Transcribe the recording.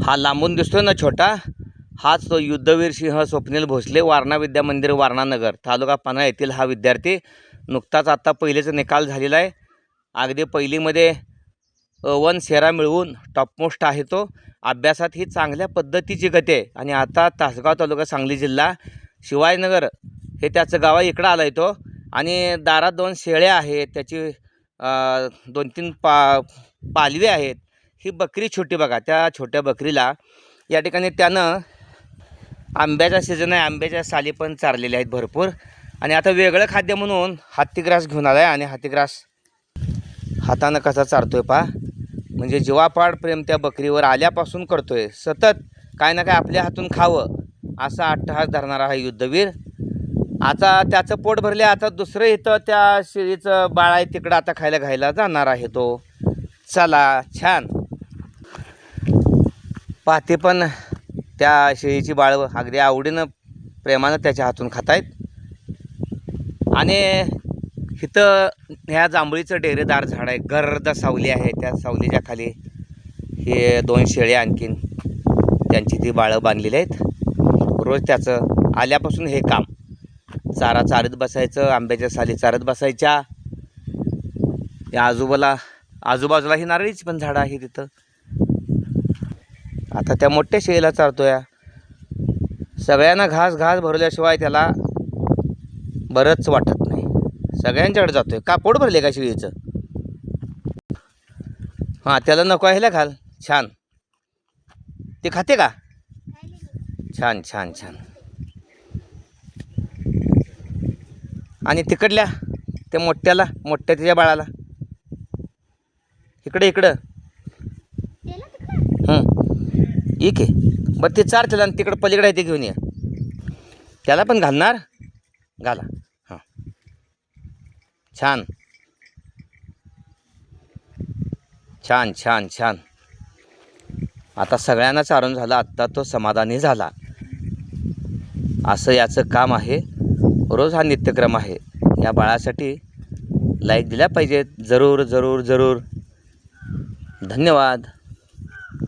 हा लांबून दिसतोय ना छोटा, हाच तो युद्धवीर सिंह स्वप्नील भोसले, वारणा विद्या मंदिर, वारणा नगर, तालुका पन्हाळा येथील हा विद्यार्थी. नुकताच आत्ता पहिलेचा निकाल झालेला आहे. अगदी पहिलीमध्ये वन सेरा मिळवून टॉपमोस्ट आहे तो. अभ्यासात ही चांगल्या पद्धतीची गती आहे. आणि आता तासगाव तालुका, सांगली जिल्हा, शिवाजीनगर हे त्याचं गाव आहे. इकडं आला आहे तो. आणि दारात 2 शेळ्या आहेत, त्याची 2-3 पालवी आहेत. ही बकरी छोटी बघा, त्या छोट्या बकरीला या ठिकाणी त्यानं आंब्याचा सीजन आहे, आंब्याच्या साली पण चारलेल्या आहेत भरपूर. आणि आता वेगळं खाद्य म्हणून हत्तीग्रास घेऊन आला आहे. आणि हत्तीग्रास हातानं कसा चारतोय पहा. म्हणजे जीवापाड प्रेम त्या बकरीवर आल्यापासून करतोय. सतत काय ना काय आपल्या हातून खावं असा अट्टहास धरणारा हा युद्धवीर. आता त्याचं पोट भरले, आता दुसरं इथं त्या शेळीचं बाळ आहे, तिकडं आता खायला घायला जाणार आहे तो. चला, छान पाहते. पण त्या शेळीची बाळं अगदी आवडीनं प्रेमानं त्याच्या हातून खात आहेत. आणि इथं ह्या जांभळीचं डेरेदार झाड आहे, गर्द सावली आहे. त्या सावलीच्या खाली हे 2 शेळ्या आणखीन त्यांची ती बाळं बांधलेली आहेत. रोज त्याचं आल्यापासून हे काम, चारा चारत बसायचं, आंब्याच्या साली चारत बसायच्या. या आजूबाजूला ही नारळीची पण झाडं आहे तिथं. आता त्या मोठ्या शेळीला चारतोय. सगळ्यांना घास भरल्याशिवाय त्याला बरंच वाटत नाही. सगळ्यांच्याकडे जातोय. का पोट भरले का शेळीचं? हां, त्याला नको आहे घाल. छान, ते खाते का? छान छान छान. आणि तिकडल्या त्या मोठ्या त्याच्या बाळाला इकडं ठीक आहे. बरं, ते चार त्याला. आणि तिकडं पलीकडे आहे ते घेऊन ये. त्याला पण घालणार, घाला. हां, छान छान छान छान. आता सगळ्यांना चारून झालं, आत्ता तो समाधानी झाला. असं याचं काम आहे. रोज हा नित्यक्रम आहे. या बाळासाठी लाईक दिल्या पाहिजेत. जरूर जरूर जरूर. धन्यवाद.